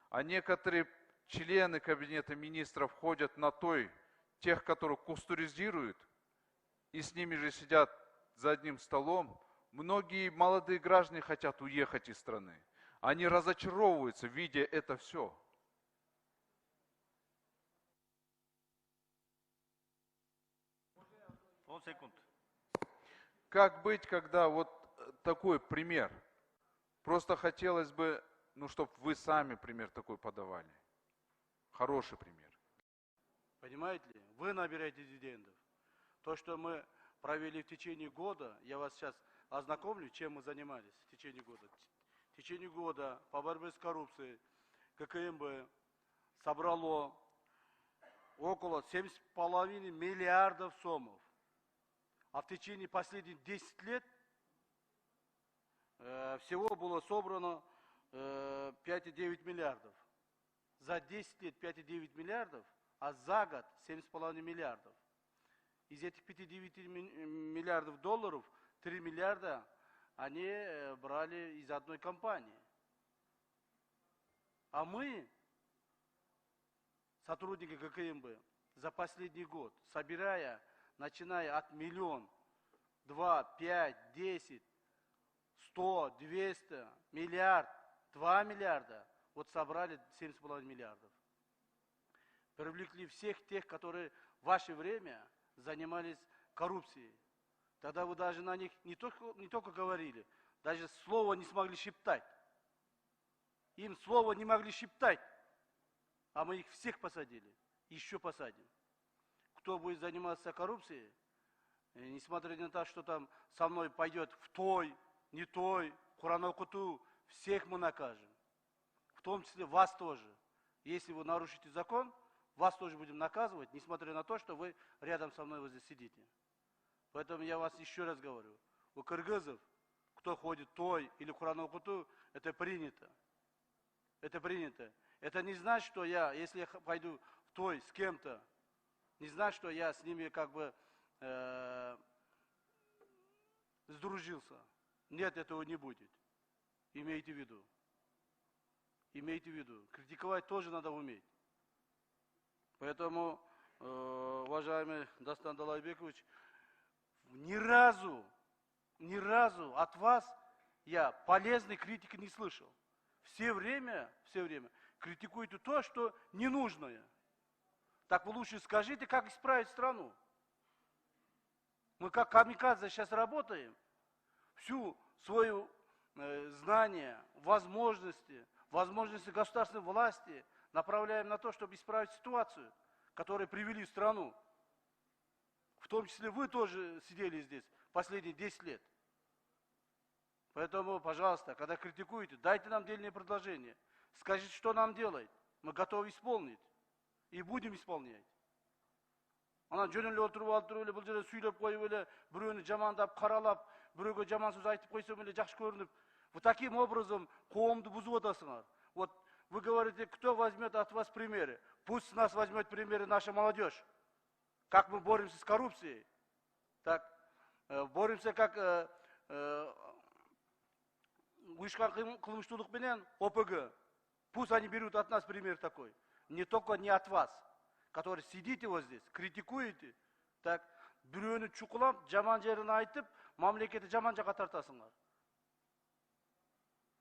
А некоторые члены Кабинета министров ходят на тех, которые кустуризируют, и с ними же сидят за одним столом. Многие молодые граждане хотят уехать из страны. Они разочаровываются, видя это все. Как быть, когда вот такой пример? Просто хотелось бы, чтобы вы сами пример такой подавали. Хороший пример. Понимаете ли, вы набираете дивидендов. То, что мы провели в течение года, я вас сейчас ознакомлю, чем мы занимались в течение года. В течение года по борьбе с коррупцией ККМБ собрало около 7,5 миллиардов сомов. А в течение последних 10 лет всего было собрано 5,9 миллиардов. За 10 лет 5,9 миллиардов, а за год 7,5 миллиардов. Из этих 5,9 миллиардов долларов 3 миллиарда они брали из одной компании. А мы, сотрудники ККМБ, за последний год, собирая, начиная от 1 миллион, 2, 5, 10, 100, 200, миллиард, 2 миллиарда, вот собрали 7,5 миллиардов. Привлекли всех тех, которые в ваше время занимались коррупцией. Тогда вы даже на них не только говорили, даже слова не смогли шептать. Им слова не могли шептать. А мы их всех посадили. Еще посадим. Кто будет заниматься коррупцией, несмотря на то, что там со мной пойдет в той, не той, Куран-окуту, всех мы накажем. В том числе вас тоже. Если вы нарушите закон, вас тоже будем наказывать, несмотря на то, что вы рядом со мной вот здесь сидите. Поэтому я вас еще раз говорю. У кыргызов, кто ходит той или Куран-окуту, это принято. Это принято. Это не значит, что я, если я пойду в той с кем-то, не значит, что я с ними как бы сдружился. Нет, этого не будет. Имейте в виду. Имейте в виду. Критиковать тоже надо уметь. Поэтому, уважаемый Дастан Далайбекович, ни разу от вас я полезной критики не слышал. Все время критикуете то, что ненужное. Так вы лучше скажите, как исправить страну. Мы как камикадзе сейчас работаем, всю свою знания, возможности государственной власти направляем на то, чтобы исправить ситуацию, которую привели в страну. В том числе вы тоже сидели здесь последние 10 лет. Поэтому, пожалуйста, когда критикуете, дайте нам дельные предложения. Скажите, что нам делать. Мы готовы исполнить. И будем исполнять. Ана жөнөлүп отуруп алып эле бул жерде сүйлөп коюп эле бирөөнү жамандап каралап, бирөөгө жаман сөз айтып койсом эле жакшы көрүнүп, вот таким образом коомду бузуп атасыңар. Вот вы говорите, кто возьмет от вас примеры? Пусть с нас возьмет примеры наша молодежь. Как мы боремся с коррупцией. Так, боремся как уюшкан кылмыштуулук менен ОПГ. Пусть они берут от нас пример такой. Не только не от вас, которые сидите вот здесь, критикуете, так, бирөөнү чукулап, жаман жерин айтып, мамлекетти жаман жака тартасыңар.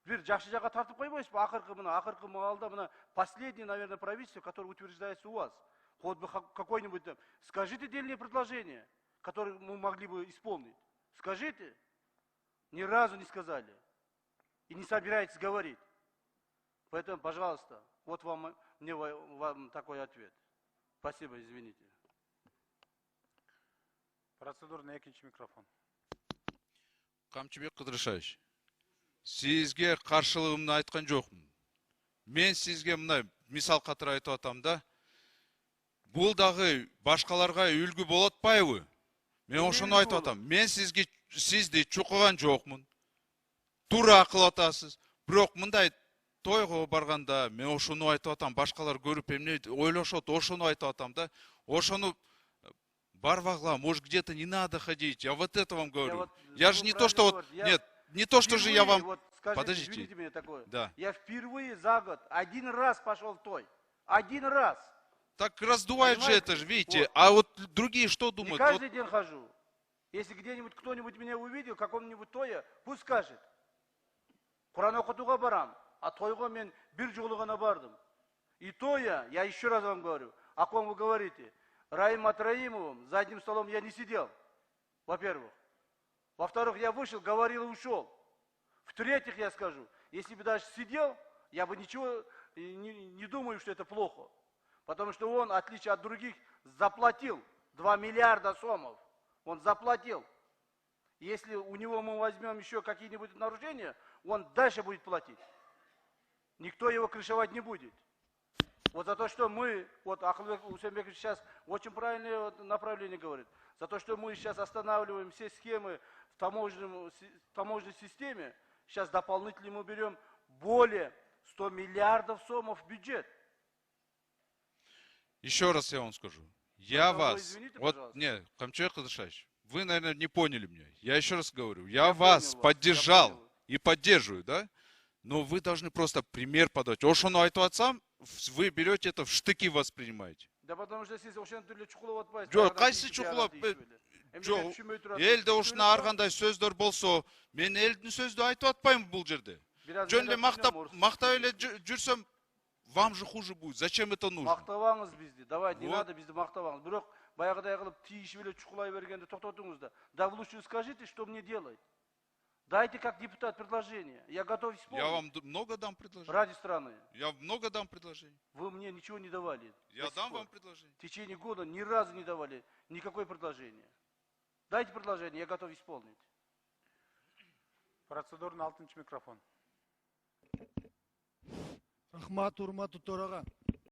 Бир жакшы жака тартып койбойсузбу? Акыркы маалда мына последнее, наверное, правительство, которое утверждается у вас. Хоть бы какой-нибудь там. Скажите дельные предложения, которые мы могли бы исполнить. Скажите. Ни разу не сказали. И не собираетесь говорить. Поэтому, пожалуйста, вот вам такой ответ. Спасибо, извините. Процедурный экинчи микрофон. Камчыбек Кыдырышевич, сизге каршылыгымды айткан жокмун. Мен сизге мына мисал катары айтып атам да. Бул дагы башкаларга үлгү болот атпайбы? Мен ошону айтып атам. Мен сизди чукуган жокмун. Туура кылып атасыз. Бирок мындай тойго барганда мен ошону айтып атам. Башкалар көрүп эмне ойлошот, ошону айтып атам да. Ошону барбагла, может где-то не надо ходить. Я вот это вам говорю. Я же не то, что вот... Нет, не то, что же я вам скажите, Подождите. извините меня такое. Да. Я впервые за год один раз пошел в той. Один раз. Так раздувают же Понимаете? это же, видите. Вот. А вот другие что Не думают? каждый день хожу. Если где-нибудь кто-нибудь меня увидел, каком-нибудь тое, пусть скажет. Құран оқытуға барам, а тойға мен бір жолы ғана бардым. И то я еще раз вам говорю, о ком вы говорите, Раим Атраимовым за одним столом я не сидел, во-первых. Во-вторых, я вышел, говорил и ушел. В-третьих, я скажу, если бы даже сидел, я бы ничего не думаю, что это плохо. Потому что он, в отличие от других, заплатил 2 миллиарда сомов. Он заплатил. Если у него мы возьмем еще какие-нибудь нарушения, он дальше будет платить. Никто его крышевать не будет. Вот за то, что мы, вот Ахлыбек Усенбекович сейчас очень правильное направление говорит, за то, что мы сейчас останавливаем все схемы в таможенной системе, сейчас дополнительно мы берем более 100 миллиардов сомов в бюджет. Еще раз я вам скажу. Я Вы вас... извините, Вот, пожалуйста. не, Камчай Кадышевич, вы, наверное, не поняли меня. Я еще раз говорю. Я Я вас понял вас, поддержал я понял. и поддерживаю, да? Но вы должны просто пример подать. Ошону айтып атсам, вы берете это в штыки воспринимаете. Да потому что сіз ошен түрлі чукулап атпайсыз. Жоқ, Баяғыдан қайсы тиісіп чукулап, баяғыдан тиісіп өлі. жоқ, Мен түшінбей тұрады. элде Түшінбей ушуна тұрады. ар кандай сөздөр болсо, мен элдин сөздү айтып атпайм бул жерде. Biraz Жөн эле мен мактап, түсінемін, орыс мактап эле түсінемін. жүрсөм, вам же хуже будет. Зачем это нужно? Мақтабаңыз бізді. Давайте, не Вот. надо бізді мақтабаңыз. Бирок баяғыдай қылып тиішіп эле чукулай бергенде тоқтатыңыз да. Да вы лучше скажите, что мне делать. Дайте как депутат предложение. Я готов исполнить. Я вам много дам предложений. Ради страны. Я много дам предложений. Вы мне ничего не давали. Я до сих дам пор. вам предложение. В течение года ни разу не давали никакое предложение. Дайте предложение, я готов исполнить. Процедурный 6 микрофон. Рахмат, урматтуу төраға.